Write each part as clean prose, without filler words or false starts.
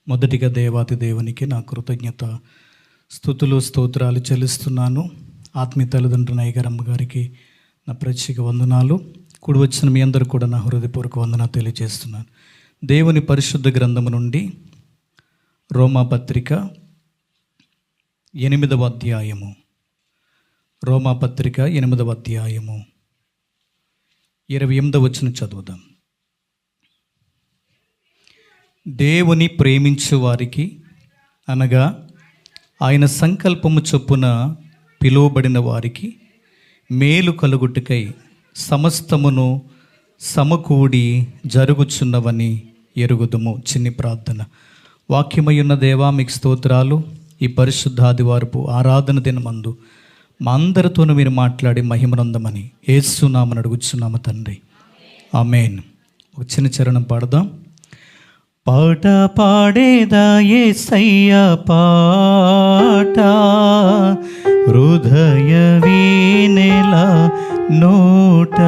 మొదటిగా దేవాతి దేవునికి నా కృతజ్ఞత స్తుతులు స్తోత్రాలు చెల్లిస్తున్నాను. ఆత్మీయ తల్లిదండ్రులు అయ్యగారమ్మ గారికి నా ప్రత్యేక వందనాలు. కూడి వచ్చిన మీ అందరూ కూడా నా హృదయపూర్వక వందనాలు తెలియజేస్తున్నాను. దేవుని పరిశుద్ధ గ్రంథము నుండి రోమాపత్రిక 8వ అధ్యాయము 28వ వచనం చదువుదాం. దేవుని ప్రేమించు వారికి అనగా ఆయన సంకల్పము చొప్పున పిలువబడిన వారికి మేలు కలుగుటకై సమస్తమును సమకూడి జరుగుచున్నవని ఎరుగుదుము. చిన్ని ప్రార్థన. వాక్యమయ్యున్న దేవా, మీకు స్తోత్రాలు. ఈ పరిశుద్ధ ఆదివారపు ఆరాధన దినమందు మా అందరితోనూ మీరు మాట్లాడి మహిమనందమని యేసు నామమున అడుగుచున్నాము తండ్రి, ఆమేన్. ఒక చిన్న చరణం పాడదాం. పాట పాడేదా యేసయ్య పాట, హృదయ వీణెల నోట.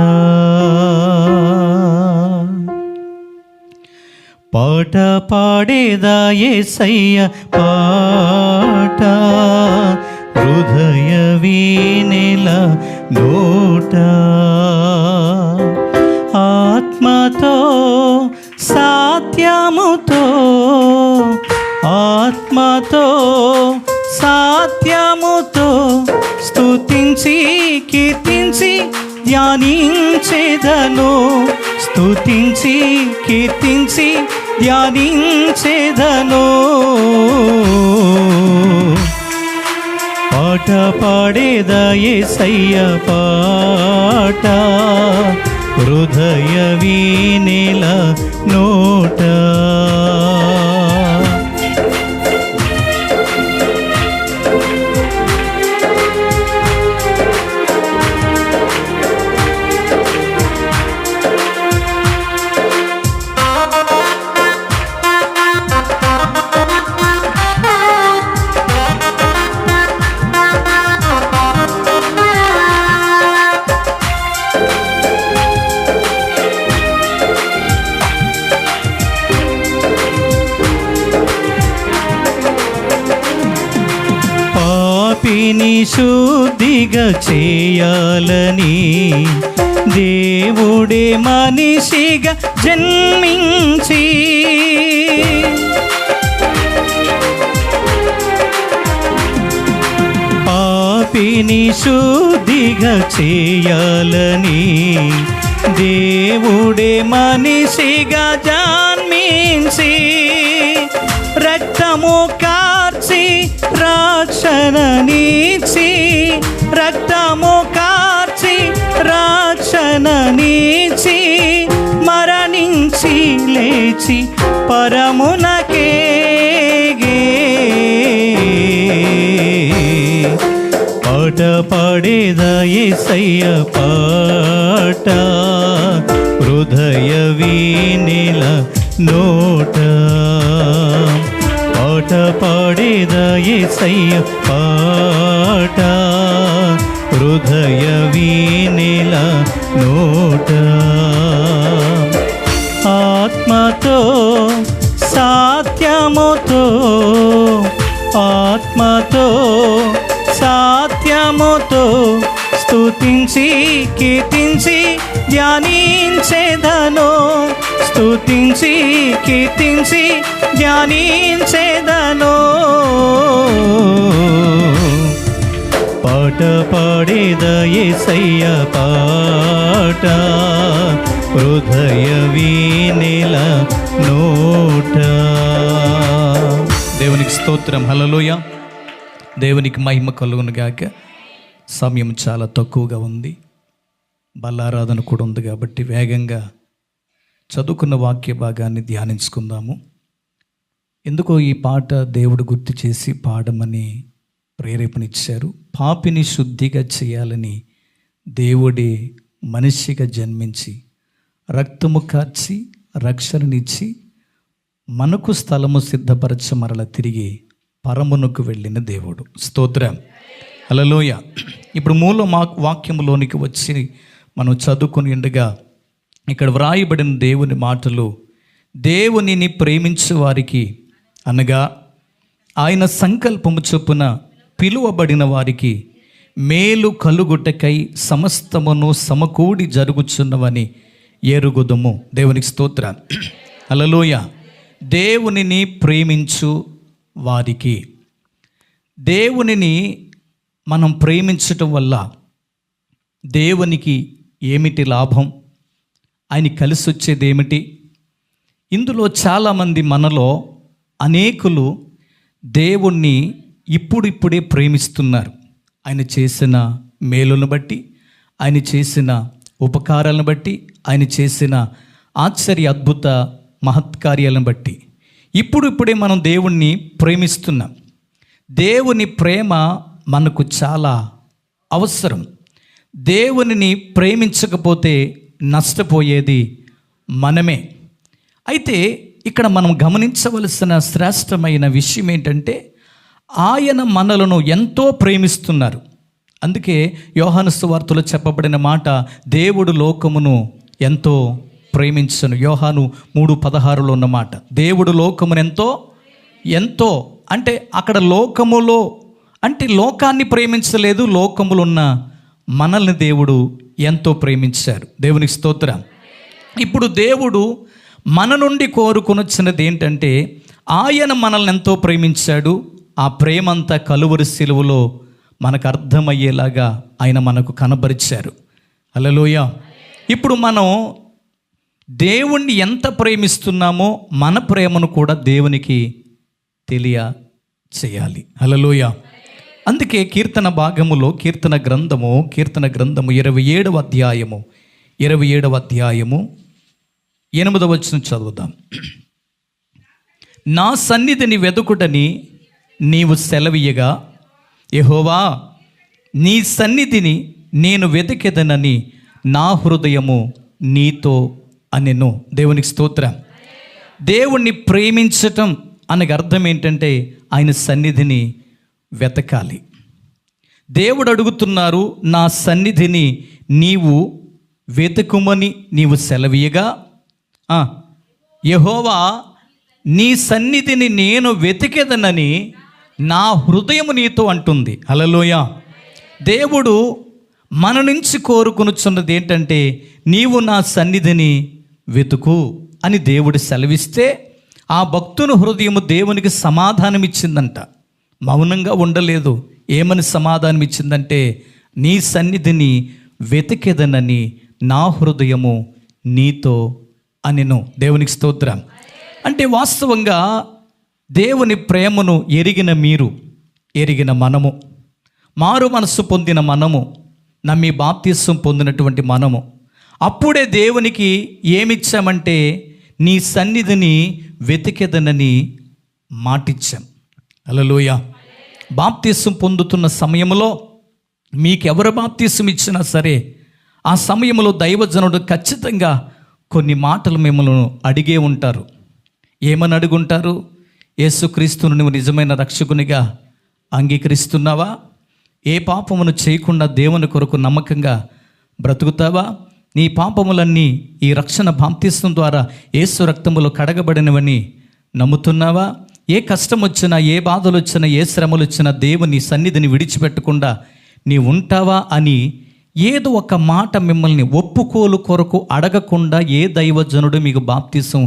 పాట పాడేదా యేసయ్య పాట, హృదయ వీణెల నోట. ఆత్మతో సాత్యముతో, ఆత్మతో సాత్యముతో స్తుతించి కీర్తించి ధ్యానించేదను, స్తుతించి కీర్తించి ధ్యానించేదను. పాట పాడేదా యేసయ్య పాట, హృదయ వీణెల నోట. పాపిని శుద్ధిగా చేయాలని దేవుడే మనిషిగా జన్మించి, పాపిని శుద్ధిగా చేయాలని దేవుడే మనిషిగా జన్మించి, రక్తము కార్చి రక్షణనిచ్చి, రక్తము కార్చి రక్షణనిచ్చి, మరణించి లేచి పరమునకేగే. పాట పాడేదా యేసయ్య పాట, హృదయ వీణెల నోట. పాట పాడేదా యేసయ్య పాట, హృదయ వీణెల నోట. ఆత్మతో సాత్యముతో, ఆత్మతో సాత్యముతో స్తుతించి కీర్తించి ధ్యానించేదను, స్తుతించి కీర్తించి ధ్యానించేదను. పాట పాడేదా యేసయ్య పాట, హృదయ వీణెల నోట. దేవునికి స్తోత్రం. హల్లెలూయా. దేవునికి మహిమ కలుగును గాక. సమయం చాలా తక్కువగా ఉంది, బల్లారాధన కూడా ఉంది కాబట్టి వేగంగా చదువుకున్న వాక్య భాగాన్ని ధ్యానించుకుందాము. ఎందుకో ఈ పాట దేవుడు గుర్తు చేసి పాడమని ప్రేరేపణ ఇచ్చారు. పాపిని శుద్ధిగా చేయాలని దేవుడే మనిషిగా జన్మించి రక్తము కార్చి రక్షణనిచ్చి మనకు స్థలము సిద్ధపరచ మరల తిరిగి పరమునకు వెళ్ళిన దేవుడు. స్తోత్రం. హల్లెలూయా. ఇప్పుడు మూల వాక్యములోనికి వచ్చి మనం చదువుకుని ఉండగా ఇక్కడ వ్రాయబడిన దేవుని మాటలు, దేవునిని ప్రేమించు వారికి అనగా ఆయన సంకల్పము చొప్పున పిలువబడిన వారికి మేలు కలుగుటకై సమస్తమును సమకూడి జరుగుచున్నవని ఎరుగుదుము. దేవునికి స్తోత్రం. హల్లెలూయా. దేవునిని ప్రేమించు వారికి, దేవునిని మనం ప్రేమించటం వల్ల దేవునికి ఏమిటి లాభం, ఆయన కలిసి వచ్చేది ఏమిటి? ఇందులో చాలామంది మనలో అనేకులు దేవుణ్ణి ఇప్పుడిప్పుడే ప్రేమిస్తున్నారు. ఆయన చేసిన మేలును బట్టి, ఆయన చేసిన ఉపకారాలను బట్టి, ఆయన చేసిన ఆశ్చర్య అద్భుత మహత్కార్యాలను బట్టి ఇప్పుడిప్పుడే మనం దేవుణ్ణి ప్రేమిస్తున్నాం. దేవుని ప్రేమ మనకు చాలా అవసరం. దేవునిని ప్రేమించకపోతే నష్టపోయేది మనమే. అయితే ఇక్కడ మనం గమనించవలసిన శ్రేష్టమైన విషయం ఏంటంటే, ఆయన మనలను ఎంతో ప్రేమిస్తున్నారు. అందుకే యోహాను సువార్తలో చెప్పబడిన మాట, దేవుడు లోకమును ఎంతో ప్రేమించను. యోహాను 3:16లో ఉన్న మాట, దేవుడు లోకమును ఎంతో అంటే అక్కడ లోకములో అంటే లోకాన్ని ప్రేమించలేదు, లోకములో ఉన్న మనల్ని దేవుడు ఎంతో ప్రేమించారు. దేవునికి స్తోత్రం. ఇప్పుడు దేవుడు మన నుండి కోరుకొనొచ్చినది ఏంటంటే, ఆయన మనల్ని ఎంతో ప్రేమించాడు. ఆ ప్రేమంతా కలువరి సిలువలో మనకు అర్థమయ్యేలాగా ఆయన మనకు కనబరిచారు. హల్లెలూయా. ఇప్పుడు మనం దేవుణ్ణి ఎంత ప్రేమిస్తున్నామో మన ప్రేమను కూడా దేవునికి తెలియచేయాలి. హల్లెలూయా. అందుకే కీర్తన భాగములో కీర్తన గ్రంథము 27వ అధ్యాయము 8వ వచనం చదువుదాం. నా సన్నిధిని వెదుకుటని నీవు సెలవీయగా, యెహోవా నీ సన్నిధిని నేను వెతికెదనని నా హృదయము నీతో అనెను. దేవునికి స్తోత్రం. దేవుణ్ణి ప్రేమించటం అనగా అర్థం ఏంటంటే, ఆయన సన్నిధిని వెతకాలి. దేవుడు అడుగుతున్నారు, నా సన్నిధిని నీవు వెతుకుమని నీవు సెలవీయగా, యెహోవా నీ సన్నిధిని నేను వెతికెదనని నా హృదయము నీతో అంటుంది. హల్లెలూయా. దేవుడు మన నుంచి కోరుకొనుచున్నది ఏంటంటే, నీవు నా సన్నిధిని వెతుకు అని దేవుడు సెలవిస్తే ఆ భక్తుని హృదయము దేవునికి సమాధానం ఇచ్చిందంట. మౌనంగా ఉండలేదు. ఏమని సమాధానం ఇచ్చిందంటే, నీ సన్నిధిని వెతికెదనని నా హృదయము నీతో అనెను. దేవునికి స్తోత్రం. అంటే వాస్తవంగా దేవుని ప్రేమను ఎరిగిన మీరు, ఎరిగిన మనము, మారు మనస్సు పొందిన మనము, నమ్మి బాప్తిసం పొందినటువంటి మనము అప్పుడే దేవునికి ఏమిచ్చామంటే, నీ సన్నిధిని వెతికెదనని మాటిచ్చాం. హల్లెలూయా. బాప్తిసం పొందుతున్న సమయంలో మీకెవరు బాప్తిసం ఇచ్చినా సరే, ఆ సమయంలో దైవజనుడు ఖచ్చితంగా కొన్ని మాటలు మిమ్మల్ని అడిగే ఉంటారు. ఏమని అడుగుంటారు? యేసుక్రీస్తును నువ్వు నిజమైన రక్షకునిగా అంగీకరిస్తున్నావా? ఏ పాపమును చేయకుండా దేవుని కొరకు నమ్మకంగా బ్రతుకుతావా? నీ పాపములన్నీ ఈ రక్షణ బాప్తిసం ద్వారా యేసు రక్తములో కడగబడినవని నమ్ముతున్నావా? ఏ కష్టం వచ్చినా, ఏ బాధలు వచ్చినా, ఏ శ్రమలు వచ్చినా దేవుని సన్నిధిని విడిచిపెట్టకుండా నీ ఉంటావా అని ఏదో ఒక మాట మిమ్మల్ని ఒప్పుకోలు కొరకు అడగకుండా ఏ దైవజనుడు మీకు బాప్తిసం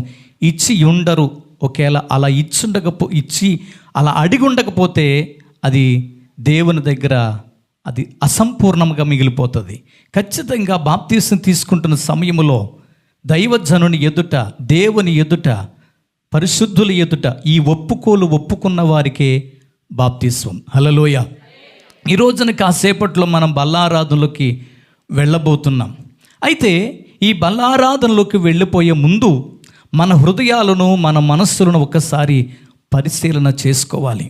ఇచ్చి ఉండరు. ఒకవేళ అలా ఇచ్చి అలా అడిగి ఉండకపోతే అది దేవుని దగ్గర అది అసంపూర్ణంగా మిగిలిపోతుంది. ఖచ్చితంగా బాప్తిసం తీసుకుంటున్న సమయంలో దైవజనుని ఎదుట, దేవుని ఎదుట, పరిశుద్ధుల ఎదుట ఈ ఒప్పుకున్న వారికే బాప్తిస్వం. హల్లెలూయా. ఈ రోజున కాసేపట్లో మనం బల్లారాధనలోకి వెళ్ళబోతున్నాం. అయితే ఈ బల్లారాధనలోకి వెళ్ళిపోయే ముందు మన హృదయాలను, మన మనస్సులను ఒకసారి పరిశీలన చేసుకోవాలి.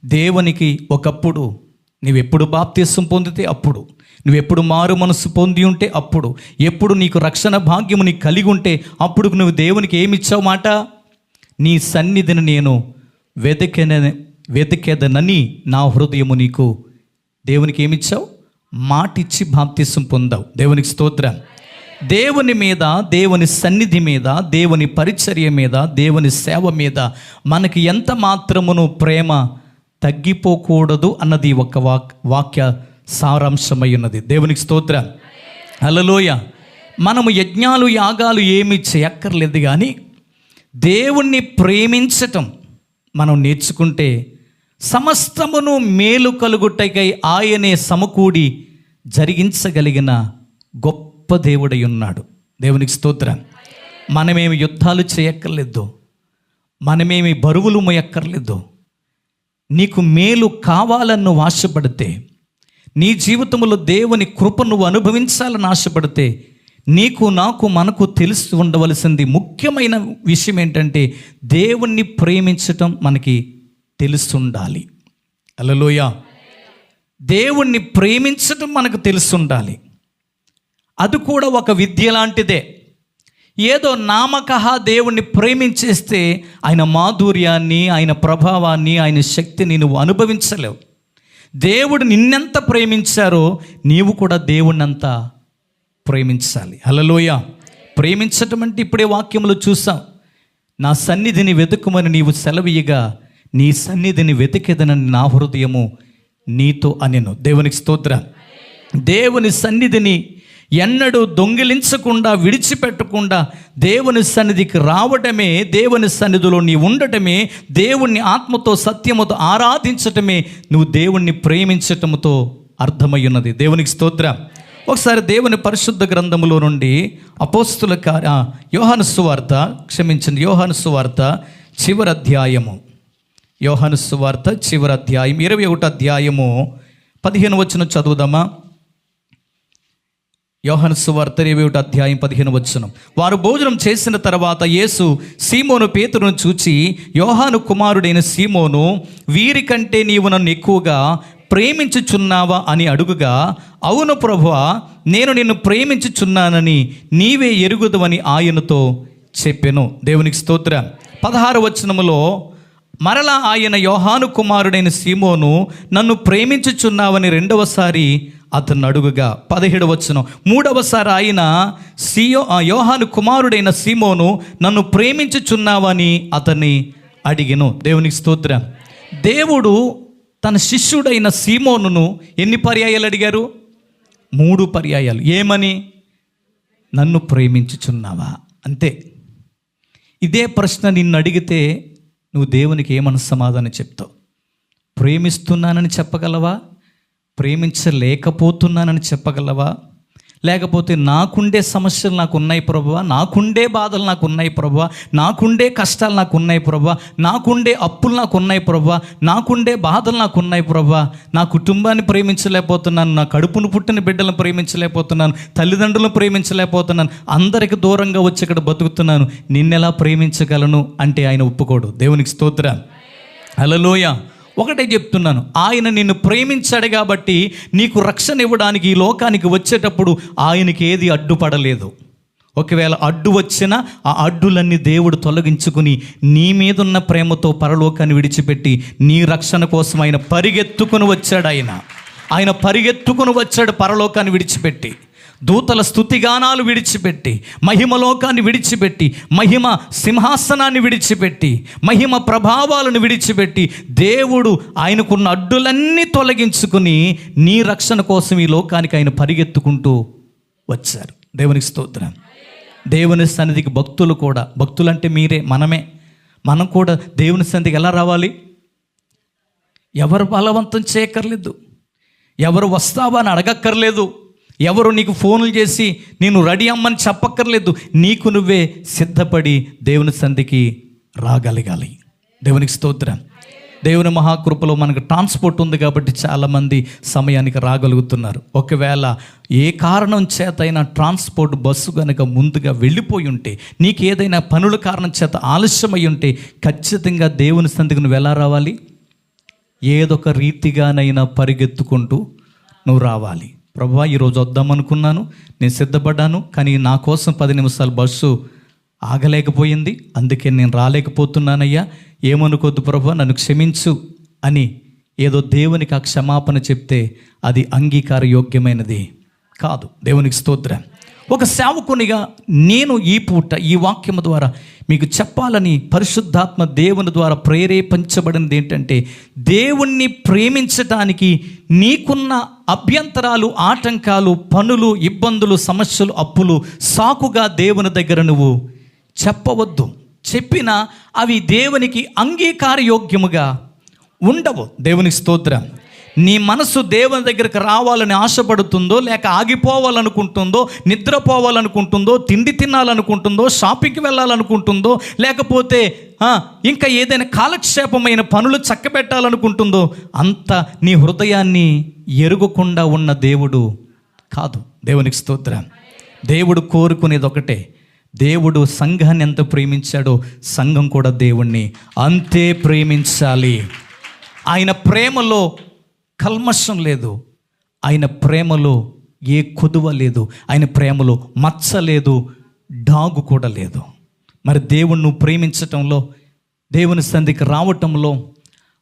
దేవునికి ఒకప్పుడు నువ్వెప్పుడు బాప్తిసం పొందితే అప్పుడు, నువ్వెప్పుడు మారు మనసు పొంది ఉంటే అప్పుడు, ఎప్పుడు నీకు రక్షణ భాగ్యము నీకు కలిగి ఉంటే అప్పుడు నువ్వు దేవునికి ఏమిచ్చావు మాట? నీ సన్నిధిని నేను వెతికెదనని నా హృదయము నీకు దేవునికి ఏమిచ్చావు? మాటిచ్చి బాప్తిసం పొందావు. దేవునికి స్తోత్రం. దేవుని మీద, దేవుని సన్నిధి మీద, దేవుని పరిచర్య మీద, దేవుని సేవ మీద మనకి ఎంత మాత్రమును ప్రేమ తగ్గిపోకూడదు అన్నది ఒక వాక్య సారాంశమై ఉన్నది. దేవునికి స్తోత్రం. హల్లెలూయా. మనము యజ్ఞాలు యాగాలు ఏమీ చేయక్కర్లేదు, కానీ దేవుణ్ణి ప్రేమించటం మనం నేర్చుకుంటే సమస్తమును మేలు కలుగుటకై ఆయనే సమకూడి జరిగించగలిగిన గొప్ప దేవుడై ఉన్నాడు. దేవునికి స్తోత్రం. మనమేమి యుద్ధాలు చేయక్కర్లేదు, మనమేమి బరువులు మోయక్కర్లేదు. నీకు మేలు కావాలని నువ్వు ఆశపడితే, నీ జీవితంలో దేవుని కృప నువ్వు అనుభవించాలని ఆశపడితే, నీకు నాకు మనకు తెలిసి ఉండవలసింది ముఖ్యమైన విషయం ఏంటంటే దేవుణ్ణి ప్రేమించటం మనకి తెలుసుండాలి. హల్లెలూయా. దేవుణ్ణి ప్రేమించటం మనకు తెలుసుండాలి. అది కూడా ఒక విద్య లాంటిదే. ఏదో నామకహ దేవుణ్ణి ప్రేమించేస్తే ఆయన మాధుర్యాన్ని, ఆయన ప్రభావాన్ని, ఆయన శక్తిని నువ్వు అనుభవించలేవు. దేవుడు నిన్నెంత ప్రేమించారో నీవు కూడా దేవుణ్ణి అంతా ప్రేమించాలి. హల్లెలూయా. ప్రేమించటం అంటే ఇప్పుడే వాక్యంలో చూసాం. నా సన్నిధిని వెతుకుమని నీవు సెలవీయగా నీ సన్నిధిని వెతికెదనని నా హృదయము నీతో అనెను. దేవునికి స్తోత్రం. దేవుని సన్నిధిని ఎన్నడూ దొంగిలించకుండా, విడిచిపెట్టకుండా దేవుని సన్నిధికి రావడమే, దేవుని సన్నిధిలో నీ ఉండటమే, దేవుణ్ణి ఆత్మతో సత్యముతో ఆరాధించటమే నువ్వు దేవుణ్ణి ప్రేమించటముతో అర్థమై ఉన్నది. దేవునికి స్తోత్రం. ఒకసారి దేవుని పరిశుద్ధ గ్రంథములో నుండి అపోస్తుల యోహాను సువార్త చివరి అధ్యాయము, యోహాను సువార్త చివరి అధ్యాయం 21వ అధ్యాయము 15 వచనం చదువుదామా. యోహాను సువార్త 21వ అధ్యాయం 15 వచనం. వారు భోజనం చేసిన తర్వాత యేసు సీమోను పేతురును చూచి, యోహాను కుమారుడైన సీమోను, వీరికంటే నీవు నన్ను ఎక్కువగా ప్రేమించుచున్నావా అని అడుగుగా, అవును ప్రభువా, నేను నిన్ను ప్రేమించుచున్నానని నీవే ఎరుగుదువని ఆయనతో చెప్పెను. దేవునికి స్తోత్రం. 16వ వచనములో మరలా ఆయన, యోహాను కుమారుడైన సీమోను, నన్ను ప్రేమించుచున్నావని రెండవసారి అతను అడుగుగా, 17వ వచనం, మూడవసారి ఆయన, యోహాను కుమారుడైన సీమోను, నన్ను ప్రేమించుచున్నావని అతన్ని అడిగెను. దేవునికి స్తోత్రం. దేవుడు తన శిష్యుడైన సీమోనును ఎన్ని పర్యాయాలు అడిగారు? 3 పర్యాయాలు. ఏమని? నన్ను ప్రేమించుచున్నావా? అంతే. ఇదే ప్రశ్న నిన్ను అడిగితే నువ్వు దేవునికి ఏమని సమాధానం చెప్తావు? ప్రేమిస్తున్నానని చెప్పగలవా? ప్రేమించలేకపోతున్నానని చెప్పగలవా? లేకపోతే నాకుండే సమస్యలు నాకు ఉన్నాయి ప్రభువా, నాకుండే బాధలు నాకు ఉన్నాయి ప్రభువా, నాకుండే కష్టాలు నాకు ఉన్నాయి ప్రభువా, నాకుండే అప్పులు నాకు ఉన్నాయి ప్రభువా, నాకుండే బాధలు నాకు ఉన్నాయి ప్రభువా, నా కుటుంబాన్ని ప్రేమించలేకపోతున్నాను, నా కడుపును పుట్టిన బిడ్డలను ప్రేమించలేకపోతున్నాను, తల్లిదండ్రులను ప్రేమించలేకపోతున్నాను, అందరికి దూరంగా వచ్చి ఇక్కడ బతుకుతున్నాను, నిన్నెలా ప్రేమించగలను అంటే ఆయన ఒప్పుకోడు. దేవునికి స్తోత్రం. హల్లెలూయా. ఒకటే చెప్తున్నాను, ఆయన నిన్ను ప్రేమించాడు కాబట్టి నీకు రక్షణ ఇవ్వడానికి ఈ లోకానికి వచ్చేటప్పుడు ఆయనకి ఏది అడ్డుపడలేదు. ఒకవేళ అడ్డు వచ్చినా ఆ అడ్డులన్నీ దేవుడు తొలగించుకుని నీ మీదున్న ప్రేమతో పరలోకాన్ని విడిచిపెట్టి నీ రక్షణ కోసం ఆయన పరిగెత్తుకుని వచ్చాడు. ఆయన పరిగెత్తుకుని వచ్చాడు పరలోకాన్ని విడిచిపెట్టి, దూతల స్తుతిగానాలు విడిచిపెట్టి, మహిమలోకాన్ని విడిచిపెట్టి, మహిమ సింహాసనాన్ని విడిచిపెట్టి, మహిమ ప్రభావాలను విడిచిపెట్టి దేవుడు ఆయనకున్న అడ్డులన్నీ తొలగించుకుని నీ రక్షణ కోసం ఈ లోకానికి ఆయన పరిగెత్తుకుంటూ వచ్చారు. దేవునికి స్తోత్రం. దేవుని సన్నిధికి భక్తులు కూడా, భక్తులంటే మీరే, మనం కూడా దేవుని సన్నిధికి ఎలా రావాలి? ఎవరు బలవంతం చేయక్కర్లేదు, ఎవరు వస్తావా అని అడగక్కర్లేదు, ఎవరు నీకు ఫోన్లు చేసి నేను రెడీ అమ్మని చెప్పక్కర్లేదు. నీకు నువ్వే సిద్ధపడి దేవుని సన్నిధికి రాగలగాలి. దేవునికి స్తోత్రం. దేవుని మహాకృపలో మనకు ట్రాన్స్పోర్ట్ ఉంది కాబట్టి చాలామంది సమయానికి రాగలుగుతున్నారు. ఒకవేళ ఏ కారణం చేతైనా ట్రాన్స్పోర్ట్ బస్సు కనుక ముందుగా వెళ్ళిపోయి ఉంటే, నీకు ఏదైనా పనుల కారణం చేత ఆలస్యమై ఉంటే ఖచ్చితంగా దేవుని సన్నిధికి నువ్వు ఎలా రావాలి? ఏదొక రీతిగానైనా పరిగెత్తుకుంటూ నువ్వు రావాలి. ప్రభువా, ఈరోజు వద్దామనుకున్నాను, నేను సిద్ధపడ్డాను, కానీ నా కోసం 10 నిమిషాలు బస్సు ఆగలేకపోయింది, అందుకే నేను రాలేకపోతున్నానయ్యా, ఏమనుకోద్దు ప్రభువా, నన్ను క్షమించు అని ఏదో దేవునికి ఆ క్షమాపణ చెప్తే అది అంగీకార యోగ్యమైనది కాదు. దేవునికి స్తోత్రం. ఒక సేవకునిగా నేను ఈ పూట ఈ వాక్యము ద్వారా మీకు చెప్పాలని పరిశుద్ధాత్మ దేవుని ద్వారా ప్రేరేపించబడినది ఏంటంటే, దేవుణ్ణి ప్రేమించటానికి నీకున్న అభ్యంతరాలు, ఆటంకాలు, పనులు, ఇబ్బందులు, సమస్యలు, అప్పులు సాకుగా దేవుని దగ్గర నువ్వు చెప్పవద్దు. చెప్పినా అవి దేవునికి అంగీకారయోగ్యముగా ఉండవు. దేవునికి స్తోత్రం. నీ మనసు దేవుని దగ్గరికి రావాలని ఆశపడుతుందో, లేక ఆగిపోవాలనుకుంటుందో, నిద్రపోవాలనుకుంటుందో, తిండి తినాలనుకుంటుందో, షాపింగ్కి వెళ్ళాలనుకుంటుందో, లేకపోతే ఇంకా ఏదైనా కాలక్షేపమైన పనులు చక్కబెట్టాలనుకుంటుందో, అంత నీ హృదయాన్ని ఎరుగకుండా ఉన్న దేవుడు కాదు. దేవునికి స్తోత్రం. దేవుడు కోరుకునేది ఒకటే, దేవుడు సంఘాన్ని ఎంత ప్రేమించాడో సంఘం కూడా దేవుణ్ణి అంతే ప్రేమించాలి. ఆయన ప్రేమలో కల్మషం లేదు, ఆయన ప్రేమలో ఏ కొదువ లేదు, ఆయన ప్రేమలో మచ్చ లేదు, డాగు కూడా లేదు. మరి దేవుణ్ణి ప్రేమించటంలో, దేవుని సన్నిధికి రావటంలో,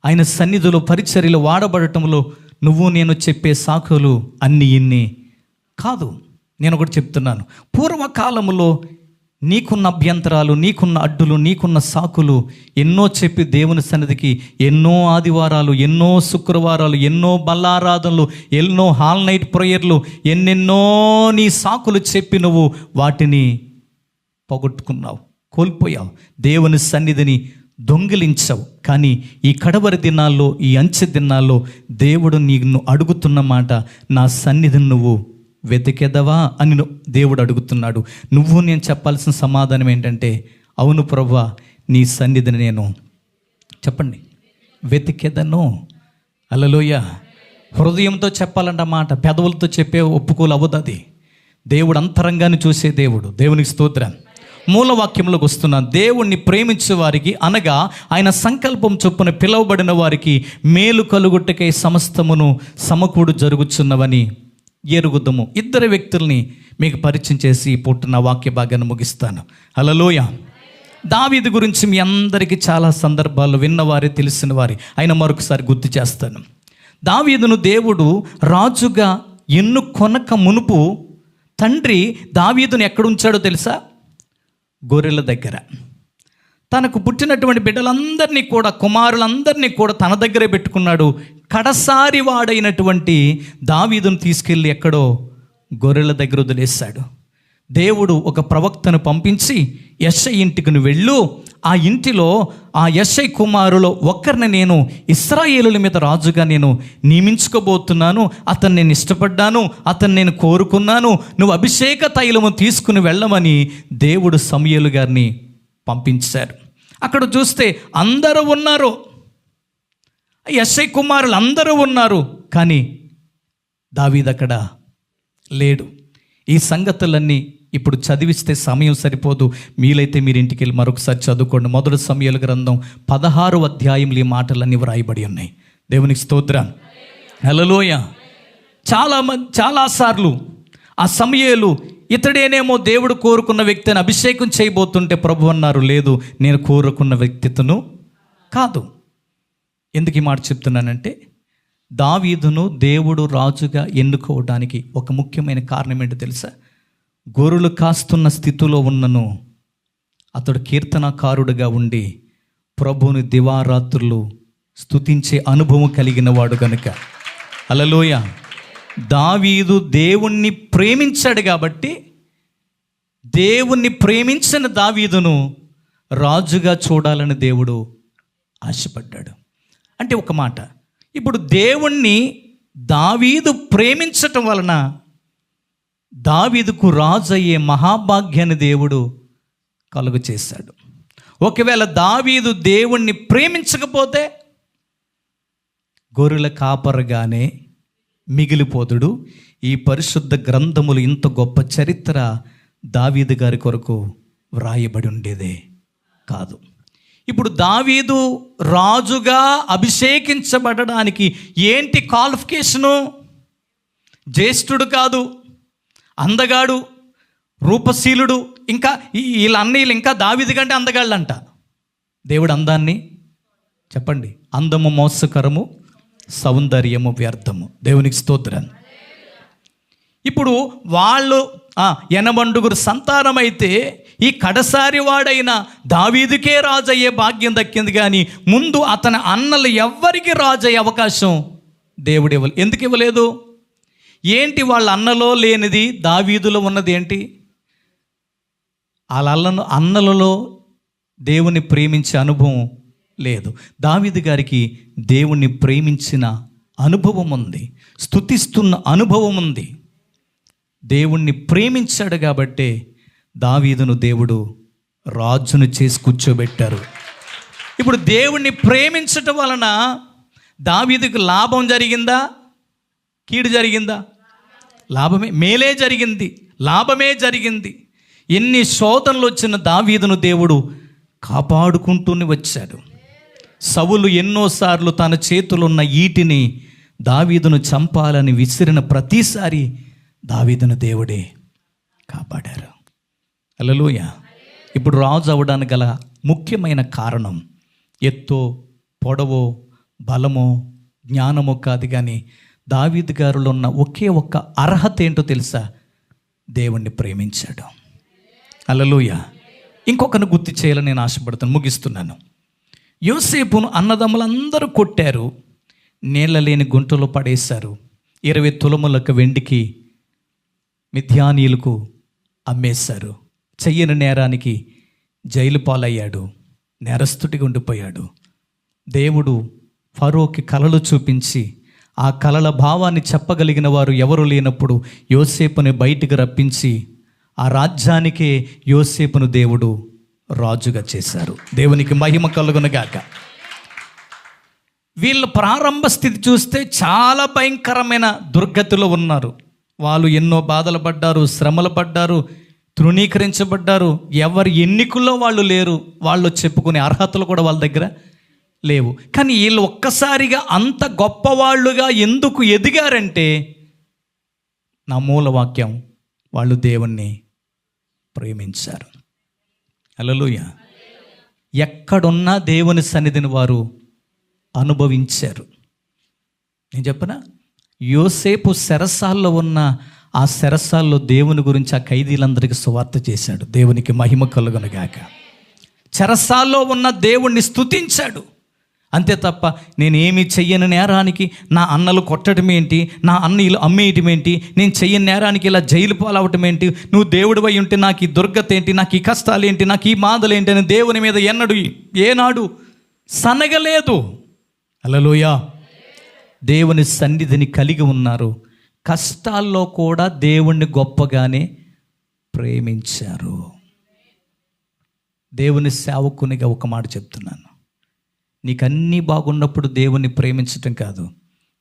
ఆయన సన్నిధిలో పరిచర్యలు వాడబడటంలో నువ్వు నేను చెప్పే సాకులు అన్నీ ఇన్ని కాదు. నేను ఒకటి చెప్తున్నాను, పూర్వకాలంలో నీకున్న అభ్యంతరాలు, నీకున్న అడ్డులు, నీకున్న సాకులు ఎన్నో చెప్పి దేవుని సన్నిధికి ఎన్నో ఆదివారాలు, ఎన్నో శుక్రవారాలు, ఎన్నో బల్లారాధనలు, ఎన్నో హాల్ నైట్ ప్రేయర్లు, ఎన్నెన్నో నీ సాకులు చెప్పి నువ్వు వాటిని పోగొట్టుకున్నావు, కోల్పోయావు, దేవుని సన్నిధిని దొంగిలించావు. కానీ ఈ కడవరి దినాల్లో, ఈ అంచె దినాల్లో దేవుడు నిన్ను అడుగుతున్న మాట, నా సన్నిధిని నువ్వు వెతికెదవా అని దేవుడు అడుగుతున్నాడు. నువ్వు నేను చెప్పాల్సిన సమాధానం ఏంటంటే, అవును ప్రభువా, నీ సన్నిధిని నేను చెప్పండి వెతికెదను. హల్లెలూయా. హృదయంతో చెప్పాలంటమాట, పెదవులతో చెప్పే ఒప్పుకోలు అవ్వదు. అది దేవుడు అంతరంగాన్ని చూసే దేవుడు. దేవునికి స్తోత్రం. మూలవాక్యంలోకి వస్తున్నాను. దేవుణ్ణి ప్రేమించే వారికి, అనగా ఆయన సంకల్పం చొప్పున పిలువబడిన వారికి మేలు కలుగుటకై సమస్తమును సమకూడు జరుగుచున్నవని ఎరుగుదము. ఇద్దరు వ్యక్తుల్ని మీకు పరిచయం చేసి పుట్టిన వాక్య భాగాన్ని ముగిస్తాను. హల్లెలూయా. దావీదు గురించి మీ అందరికీ చాలా సందర్భాల్లో విన్నవారే, తెలిసిన వారి అయినా మరొకసారి గుర్తు చేస్తాను. దావీదును దేవుడు రాజుగా ఎన్నుకొనక మునుపు తండ్రి దావీదును ఎక్కడుంచాడో తెలుసా? గొర్రెల దగ్గర. తనకు పుట్టినటువంటి బిడ్డలందరినీ కూడా, కుమారులందరినీ కూడా తన దగ్గరే పెట్టుకున్నాడు. కడసారి వాడైనటువంటి దావీదును తీసుకెళ్ళి ఎక్కడో గొర్రెల దగ్గర వదిలేశాడు. దేవుడు ఒక ప్రవక్తను పంపించి, యెషై ఇంటికి నువ్వు వెళ్ళు, ఆ ఇంటిలో ఆ యెషై కుమారులో ఒక్కరిని నేను ఇశ్రాయేలుల మీద రాజుగా నేను నియమించుకోబోతున్నాను, అతన్ని నేను ఇష్టపడ్డాను, అతన్ని నేను కోరుకున్నాను, నువ్వు అభిషేక తైలము తీసుకుని వెళ్ళమని దేవుడు సమూయేలు గారిని పంపించారు. అక్కడ చూస్తే అందరూ ఉన్నారు, యెషై కుమారులు అందరూ ఉన్నారు, కానీ దావీదు అక్కడ లేడు. ఈ సంగతులన్నీ ఇప్పుడు చదివిస్తే సమయం సరిపోదు. మీలైతే మీరు ఇంటికి వెళ్ళి మరొకసారి చదువుకోండి. మొదటి సమూయేలు గ్రంథం 16వ అధ్యాయంలో ఈ మాటలన్నీ వ్రాయబడి ఉన్నాయి. దేవునికి స్తోత్రం. హల్లెలూయా. చాలాసార్లు ఆ సమూయేలు ఇతడేనేమో దేవుడు కోరుకున్న వ్యక్తిని అభిషేకం చేయబోతుంటే ప్రభు అన్నారు, లేదు, నేను కోరుకున్న వ్యక్తిత్వను కాదు. ఎందుకు ఈ మాట చెప్తున్నానంటే, దావీదును దేవుడు రాజుగా ఎన్నుకోవడానికి ఒక ముఖ్యమైన కారణం ఏంటో తెలుసా? గొర్రెలు కాస్తున్న స్థితిలో ఉన్నను అతడు కీర్తనకారుడుగా ఉండి ప్రభువుని దివారాత్రులు స్తుతించే అనుభవం కలిగిన వాడు కనుక. హల్లెలూయా. దావీదు దేవుణ్ణి ప్రేమించాడు కాబట్టి, దేవుణ్ణి ప్రేమించిన దావీదును రాజుగా చూడాలని దేవుడు ఆశపడ్డాడు. అంటే ఒక మాట, ఇప్పుడు దేవుణ్ణి దావీదు ప్రేమించటం వలన దావీదుకు రాజు అయ్యే మహాభాగ్యాన్ని దేవుడు కలుగ చేశాడు. ఒకవేళ దావీదు దేవుణ్ణి ప్రేమించకపోతే గొర్రెల కాపరగానే మిగిలిపోతుడు. ఈ పరిశుద్ధ గ్రంథములు ఇంత గొప్ప చరిత్ర దావీదు గారి కొరకు వ్రాయబడి ఉండేదే కాదు. ఇప్పుడు దావీదు రాజుగా అభిషేకించబడడానికి ఏంటి క్వాలిఫికేషను? జ్యేష్ఠుడు కాదు, అందగాడు, రూపశీలుడు, ఇంకా వీళ్ళ అన్నయ్యలు ఇంకా దావీదు కంటే అందగాళ్ళంట. దేవుడు అందాన్ని చెప్పండి, అందము మోసకరము, సౌందర్యము వ్యర్థము. దేవునికి స్తోత్రం. ఇప్పుడు వాళ్ళు ఎనమండుగురు సంతానమైతే ఈ కడసారి వాడైన దావీదుకే రాజు అయ్యే భాగ్యం దక్కింది, కానీ ముందు అతని అన్నలు ఎవ్వరికి రాజు అయ్యే అవకాశం దేవుడు ఇవ్వలేదు. ఎందుకు ఇవ్వలేదు? ఏంటి వాళ్ళ అన్నలో లేనిది దావీదులో ఉన్నది ఏంటి? వాళ్ళ అన్నలలో దేవుని ప్రేమించే అనుభవం లేదు. దావీదు గారికి దేవుణ్ణి ప్రేమించిన అనుభవం ఉంది, స్తుతిస్తున్న అనుభవం ఉంది. దేవుణ్ణి ప్రేమించాడు కాబట్టే దావీదును దేవుడు రాజును చేసి కూర్చోబెట్టారు. ఇప్పుడు దేవుణ్ణి ప్రేమించటం వలన దావీదుకు లాభం జరిగిందా, కీడు జరిగిందా? లాభమే, మేలే జరిగింది, లాభమే జరిగింది. ఎన్ని శోధనలు వచ్చిన దావీదును దేవుడు కాపాడుకుంటూనే వచ్చాడు. సౌలు ఎన్నోసార్లు తన చేతులున్న ఈటిని దావీదును చంపాలని విసిరిన ప్రతిసారి దావీదును దేవుడే కాపాడారు. హల్లెలూయా. ఇప్పుడు రాజు అవ్వడానికి గల ముఖ్యమైన కారణం ఎత్తో, పొడవో, బలమో, జ్ఞానమో కాదు, కానీ దావీదు గారిలో ఉన్న ఒకే ఒక్క అర్హత ఏంటో తెలుసా? దేవుణ్ణి ప్రేమించాడు. హల్లెలూయా. ఇంకొకరిని గుర్తు చేయాలని నేను ఆశపడుతాను, ముగిస్తున్నాను. యోసేపును అన్నదమ్ములందరూ కొట్టారు, నీళ్ళ లేని గుంటలో పడేశారు. 20 తులములకు వెండికి మిద్యానీయులకు అమ్మేశారు. చెయ్యని నేరానికి జైలు పాలయ్యాడు, నేరస్తుడిగా ఉండిపోయాడు. దేవుడు ఫరోకి కలలు చూపించి ఆ కలల భావాన్ని చెప్పగలిగిన వారు ఎవరు లేనప్పుడు యోసేపుని బయటికి రప్పించి ఆ రాజ్యానికే యోసేపును దేవుడు రాజుగా చేశారు. దేవునికి మహిమ కలుగునుగాక. వీళ్ళ ప్రారంభ స్థితి చూస్తే చాలా భయంకరమైన దుర్గతిలో ఉన్నారు. వాళ్ళు ఎన్నో బాధలు పడ్డారు, శ్రమలు పడ్డారు, తృణీకరించబడ్డారు. ఎవరి ఎన్నికల్లో వాళ్ళు లేరు, వాళ్ళు చెప్పుకునే అర్హతలు కూడా వాళ్ళ దగ్గర లేవు. కానీ వీళ్ళు ఒక్కసారిగా అంత గొప్పవాళ్ళుగా ఎందుకు ఎదిగారంటే నా మూల వాక్యం, వాళ్ళు దేవుణ్ణి ప్రేమించారు. హల్లెలూయా. ఎక్కడున్నా దేవుని సన్నిధిని వారు అనుభవించారు. నేను చెప్పనా, యోసేపు చెరసాల్లో ఉన్న ఆ చెరసాల్లో దేవుని గురించి ఆ ఖైదీలందరికీ సువార్త చేశాడు. దేవునికి మహిమ కలుగునుగాక. చెరసాల్లో ఉన్న దేవుణ్ణి స్తుతించాడు. అంతే తప్ప నేనేమి చెయ్యని నేరానికి నా అన్నలు కొట్టడం ఏంటి, నా అన్నలు అమ్మేయటం ఏంటి, నేను చెయ్యని నేరానికి ఇలా జైలు పాలవటం ఏంటి, నువ్వు దేవుడివై ఉంటే నాకు ఈ దుర్గత ఏంటి, నాకు ఈ కష్టాలు ఏంటి, నాకు ఈ బాధలు ఏంటి అని దేవుని మీద ఏనాడు సనగలేదు. హల్లెలూయా. దేవుని సన్నిధిని కలిగి ఉన్నారు. కష్టాల్లో కూడా దేవుణ్ణి గొప్పగానే ప్రేమించారు. దేవుని సేవకునిగా ఒక మాట చెప్తున్నాను, నీకు అన్నీ బాగున్నప్పుడు దేవుణ్ణి ప్రేమించటం కాదు,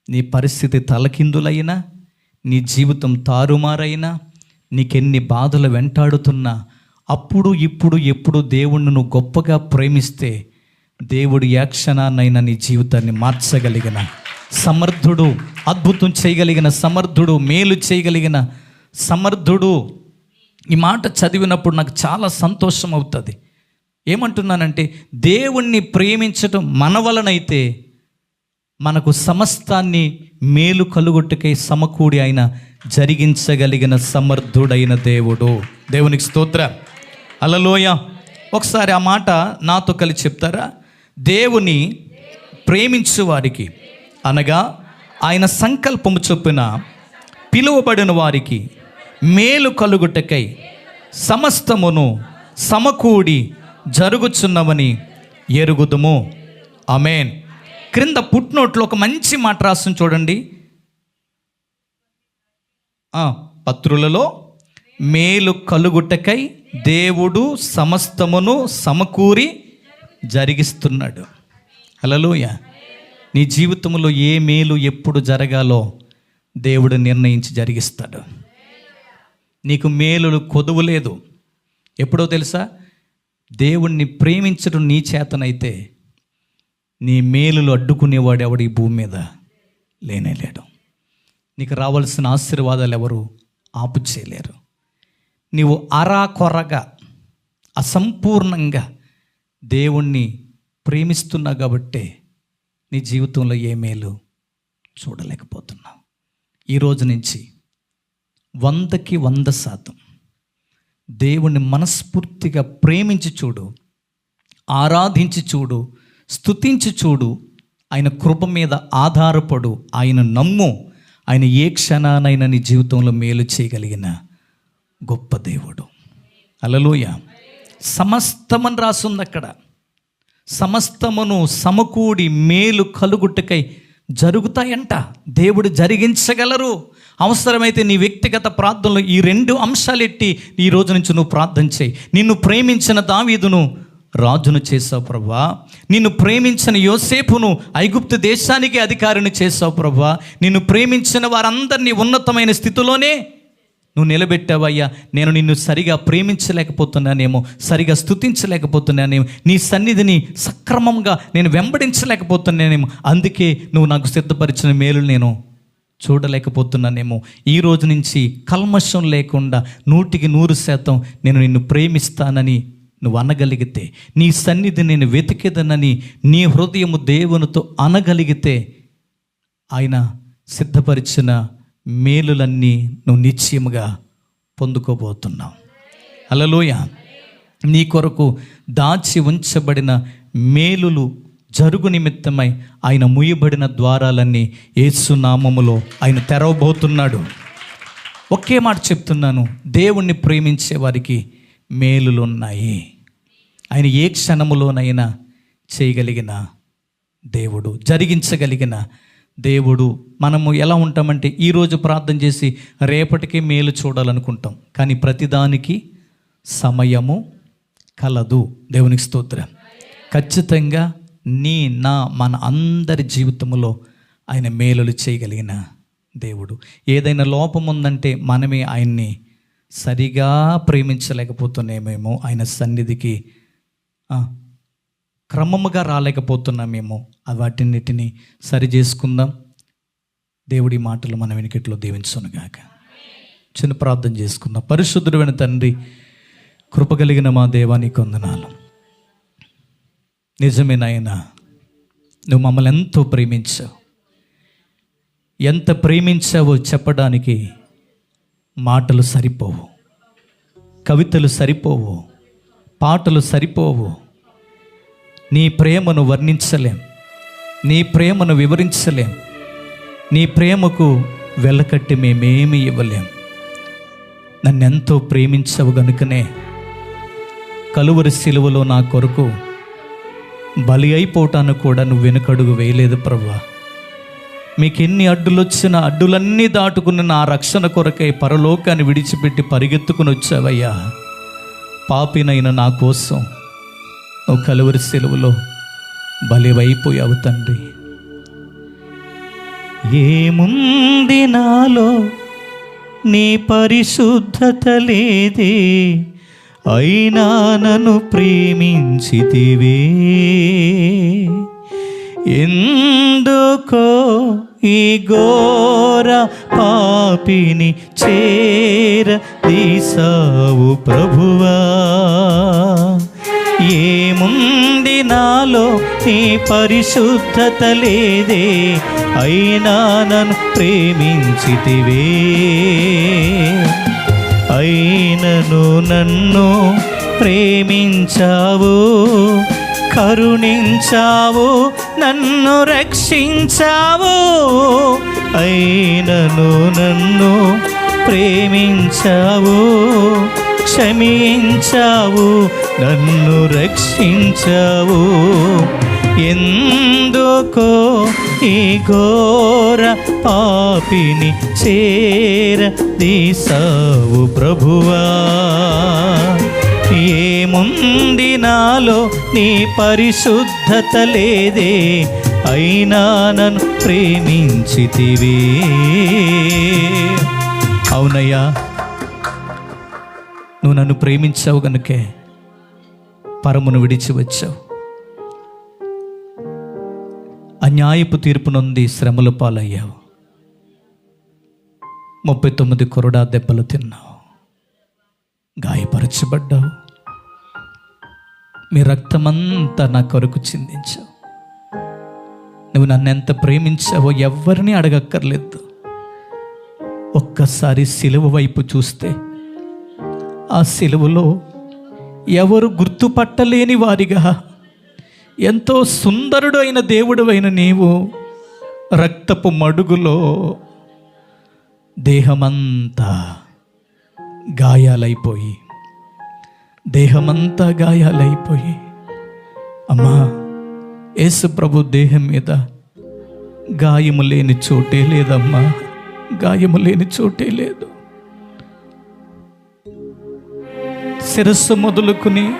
నీ పరిస్థితి తలకిందులైనా, నీ జీవితం తారుమారైనా, నీకెన్ని బాధలు వెంటాడుతున్నా, అప్పుడు ఇప్పుడు ఎప్పుడు దేవుణ్ణి నువ్వు గొప్పగా ప్రేమిస్తే దేవుడు ఏ క్షణాన్నైనా నీ జీవితాన్ని మార్చగలిగిన సమర్థుడు, అద్భుతం చేయగలిగిన సమర్థుడు, మేలు చేయగలిగిన సమర్థుడు. ఈ మాట చదివినప్పుడు నాకు చాలా సంతోషం అవుతుంది. ఏమంటున్నానంటే, దేవుణ్ణి ప్రేమించటం మన వలనైతే మనకు సమస్తాన్ని మేలు కలుగొట్టుకై సమకూడి ఆయన జరిగించగలిగిన సమర్థుడైన దేవుడు. దేవునికి స్తోత్రం. హల్లెలూయా. ఒకసారి ఆ మాట నాతో కలిసి చెప్తారా? దేవుని ప్రేమించు వారికి, అనగా ఆయన సంకల్పము చొప్పున పిలువబడిన వారికి మేలు కలుగుటకై సమస్తమును సమకూడి జరుగుచున్నవని ఎరుగుదుము. ఆమేన్. క్రింద పుట్నోట్లో ఒక మంచి మాట రాస్తుంది చూడండి. పత్రులలో మేలు కలుగుటకై దేవుడు సమస్తమును సమకూరి జరిగిస్తున్నాడు. హల్లెలూయా. నీ జీవితంలో ఏ మేలు ఎప్పుడు జరగాలో దేవుడు నిర్ణయించి జరిగిస్తాడు. నీకు మేలులు కొదువు లేదు. ఎప్పుడో తెలుసా? దేవుణ్ణి ప్రేమించడం నీ చేతనైతే నీ మేలులు అడ్డుకునేవాడు ఎవడు ఈ భూమి మీద లేనేలేడు. నీకు రావాల్సిన ఆశీర్వాదాలు ఎవరు ఆపు చేయలేరు. నీవు అరాకొరగా అసంపూర్ణంగా దేవుణ్ణి ప్రేమిస్తున్నావు కాబట్టే నీ జీవితంలో ఏ మేలు చూడలేకపోతున్నావు. ఈరోజు నుంచి 100కి 100% దేవుణ్ణి మనస్ఫూర్తిగా ప్రేమించి చూడు, ఆరాధించి చూడు, స్తుతించి చూడు, ఆయన కృప మీద ఆధారపడు, ఆయన నమ్ము. ఆయన ఏ క్షణానైనా నీ జీవితంలో మేలు చేయగలిగిన గొప్ప దేవుడు. హల్లెలూయా. సమస్తమని రాసుంది అక్కడ. సమస్తమును సమకూడి మేలు కలుగుటకై జరుగుతాయంట. దేవుడు జరిగించగలరు. అవసరమైతే నీ వ్యక్తిగత ప్రార్థనలో ఈ 2 అంశాలు ఎట్టి ఈ రోజు నుంచి నువ్వు ప్రార్థన చేయి. నిన్ను ప్రేమించిన దావీదును రాజును చేసావు ప్రభువా. నిన్ను ప్రేమించిన యోసేపును ఐగుప్తు దేశానికి అధికారిని చేసావు ప్రభువా. నిన్ను ప్రేమించిన వారందరినీ ఉన్నతమైన స్థితిలోనే నువ్వు నిలబెట్టావయ్యా. నేను నిన్ను సరిగా ప్రేమించలేకపోతున్నానేమో, సరిగా స్తుతించలేకపోతున్నానేమో, నీ సన్నిధిని సక్రమంగా నేను వెంబడించలేకపోతున్నానేమో, అందుకే నువ్వు నాకు సిద్ధపరిచిన మేలు నేను చూడలేకపోతున్నానేమో. ఈ రోజు నుంచి కల్మషం లేకుండా 100% నేను నిన్ను ప్రేమిస్తానని నువ్వు అనగలిగితే, నీ సన్నిధి నేను వెతికేదనని నీ హృదయము దేవునితో అనగలిగితే, ఆయన సిద్ధపరిచిన మేలులన్నీ నువ్వు నిశ్చయముగా పొందుకోబోతున్నావు. హల్లెలూయా. నీ కొరకు దాచి ఉంచబడిన మేలులు జరుగు నిమిత్తమై ఆయన మూయబడిన ద్వారాలన్నీ యేసు నామములో ఆయన తెరవబోతున్నాడు. ఒకే మాట చెప్తున్నాను, దేవుణ్ణి ప్రేమించే వారికి మేలులున్నాయి. ఆయన ఏ క్షణములోనైనా చేయగలిగిన దేవుడు, జరిగించగలిగిన దేవుడు. మనము ఎలా ఉంటామంటే ఈరోజు ప్రార్థన చేసి రేపటికి మేలు చూడాలనుకుంటాం, కానీ ప్రతిదానికి సమయము కలదు. దేవునికి స్తోత్రం. ఖచ్చితంగా మన అందరి జీవితంలో ఆయన మేలులు చేయగలిగిన దేవుడు. ఏదైనా లోపం ఉందంటే మనమే ఆయన్ని సరిగా ప్రేమించలేకపోతున్నామేమో, ఆయన సన్నిధికి క్రమముగా రాలేకపోతున్నామేమో. వాటిన్నిటిని సరి చేసుకుందాం. దేవుడి మాటలు మన వెనుకట్లో దీవించునుగాక. చిన్న ప్రార్థన చేసుకుందాం. పరిశుద్ధుడైన తండ్రి, కృపగలిగిన మా దేవానికి వందనాలు. నిజమే నాయనా, నువ్వు మమ్మల్ని ఎంతో ప్రేమించావు. ఎంత ప్రేమించావో చెప్పడానికి మాటలు సరిపోవు, కవితలు సరిపోవు, పాటలు సరిపోవు. నీ ప్రేమను వర్ణించలేం, నీ ప్రేమను వివరించలేం, నీ ప్రేమకు వెలకట్టి మేమేమి ఇవ్వలేం. నన్నెంతో ప్రేమించవు గనుకనే కలువరి సిలువలో నా కొరకు బలి అయిపోవటానికి కూడా నువ్వు వెనుకడుగు వేయలేదు ప్రభువా. మీకు ఎన్ని అడ్డులు వచ్చినా అడ్డులన్నీ దాటుకున్న నా రక్షణ కొరకై పరలోకాన్ని విడిచిపెట్టి పరిగెత్తుకుని వచ్చావయ్యా. పాపినైన నా కోసం నువ్వు కలువరి సిలువలో బలివైపోయావు తండ్రి. ఏముంది నాలో నీ పరిశుద్ధత లేదే, అయినా నన్ను ప్రేమించితివే. ఎందుకో ఈ ఘోర పాపిని చేరదీసావు ప్రభువా. ఏముంది నాలో నీ పరిశుద్ధత లేదే, అయినా నన్ను ప్రేమించితివే. అయినను నన్ను ప్రేమించావు, కరుణించావు, నన్ను రక్షించావు. అయినను నన్ను ప్రేమించావు, క్షమించావు, నన్ను రక్షించావు. ఎందుకో ఈ ఘోర పాపిని చేరదీసావు ప్రభువా. ఏముంది నాలో నీ పరిశుద్ధత లేదే, అయినా నన్ను ప్రేమించితివే. అవునయ్యా, నువ్వు నన్ను ప్రేమించావు గనుకే పరమును విడిచి వచ్చావు. అన్యాయపు తీర్పు నొంది శ్రమల పాలయ్యావు. 39 కొరడా దెబ్బలు తిన్నావు, గాయపరచబడ్డావు. మీ రక్తమంతా నా కొరకు చిందించావు. నువ్వు నన్ను ఎంత ప్రేమించావో ఎవరిని అడగక్కర్లేదు. ఒక్కసారి సిలువ వైపు చూస్తే ఆ సిలువలో ఎవరు గుర్తుపట్టలేని వారిగా ఎంతో సుందరుడు అయిన దేవుడు అయిన నీవు రక్తపు మడుగులో దేహమంతా గాయాలైపోయి అమ్మా, యేసు ప్రభు దేహం మీద గాయము లేని చోటే లేదమ్మా, గాయము లేని చోటే లేదు. శిరస్సు మొదలుకుని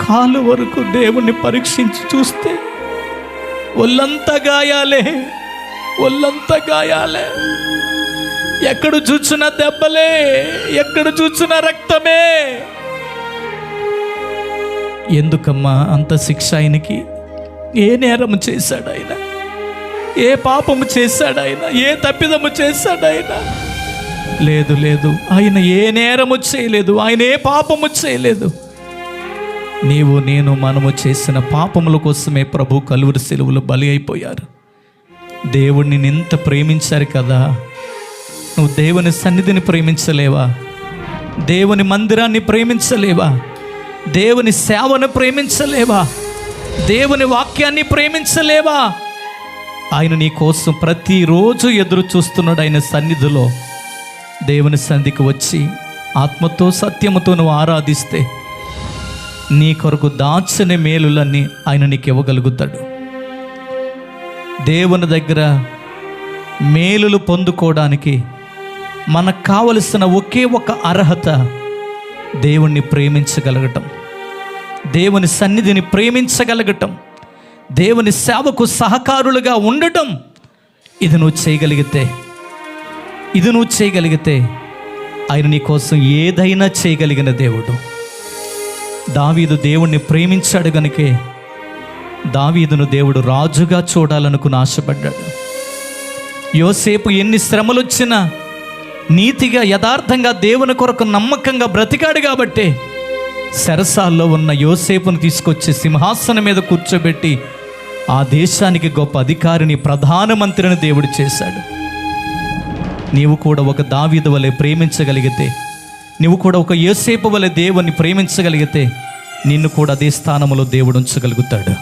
కాలు వరకు దేవుణ్ణి పరీక్షించి చూస్తే ఒళ్ళంతా గాయాలే, ఎక్కడ చూచిన దెబ్బలే, ఎక్కడ చూచిన రక్తమే. ఎందుకమ్మా అంత శిక్ష ఆయనకి? ఏ నేరము చేశాడు ఆయన? ఏ పాపము చేశాడు ఆయన? ఏ తప్పిదము చేశాడు ఆయన? లేదు, ఆయన ఏ నేరము చేయలేదు, ఆయన ఏ పాపము చేయలేదు. నీవు నేను మనము చేసిన పాపముల కోసమే ప్రభు కలువరి సిలువలో బలి అయిపోయారు. దేవుణ్ణి ఇంత ప్రేమించారు కదా, నువ్వు దేవుని సన్నిధిని ప్రేమించలేవా? దేవుని మందిరాన్ని ప్రేమించలేవా? దేవుని సేవను ప్రేమించలేవా? దేవుని వాక్యాన్ని ప్రేమించలేవా? ఆయన నీ కోసం ప్రతిరోజు ఎదురు చూస్తున్నాడు. ఆయన సన్నిధిలో దేవుని సన్నిధికి వచ్చి ఆత్మతో సత్యముతో నువ్వు ఆరాధిస్తే నీ కొరకు దాచని మేలులన్నీ ఆయన నీకు ఇవ్వగలుగుతాడు. దేవుని దగ్గర మేలులు పొందుకోవడానికి మనకు కావలసిన ఒకే ఒక అర్హత దేవుణ్ణి ప్రేమించగలగటం, దేవుని సన్నిధిని ప్రేమించగలగటం, దేవుని సేవకు సహకారులుగా ఉండటం. ఇది నువ్వు చేయగలిగితే ఆయన నీ కోసం ఏదైనా చేయగలిగిన దేవుడు. దావీదు దేవుణ్ణి ప్రేమించాడు గనుకే దావీదును దేవుడు రాజుగా చూడాలనుకుని ఆశపడ్డాడు. యోసేపు ఎన్ని శ్రమలు వచ్చినా నీతిగా యథార్థంగా దేవుని కొరకు నమ్మకంగా బ్రతికాడు కాబట్టే చెరసాల్లో ఉన్న యోసేపును తీసుకొచ్చి సింహాసనం మీద కూర్చోబెట్టి ఆ దేశానికి గొప్ప అధికారిని, ప్రధానమంత్రిని దేవుడు చేశాడు. నీవు కూడా ఒక దావీదు వలె ప్రేమించగలిగితే, నీవు కూడా ఒక యోసేపు వలె దేవుని ప్రేమించగలిగితే నిన్ను కూడా అదే స్థానంలో దేవుడు ఉంచగలుగుతాడు.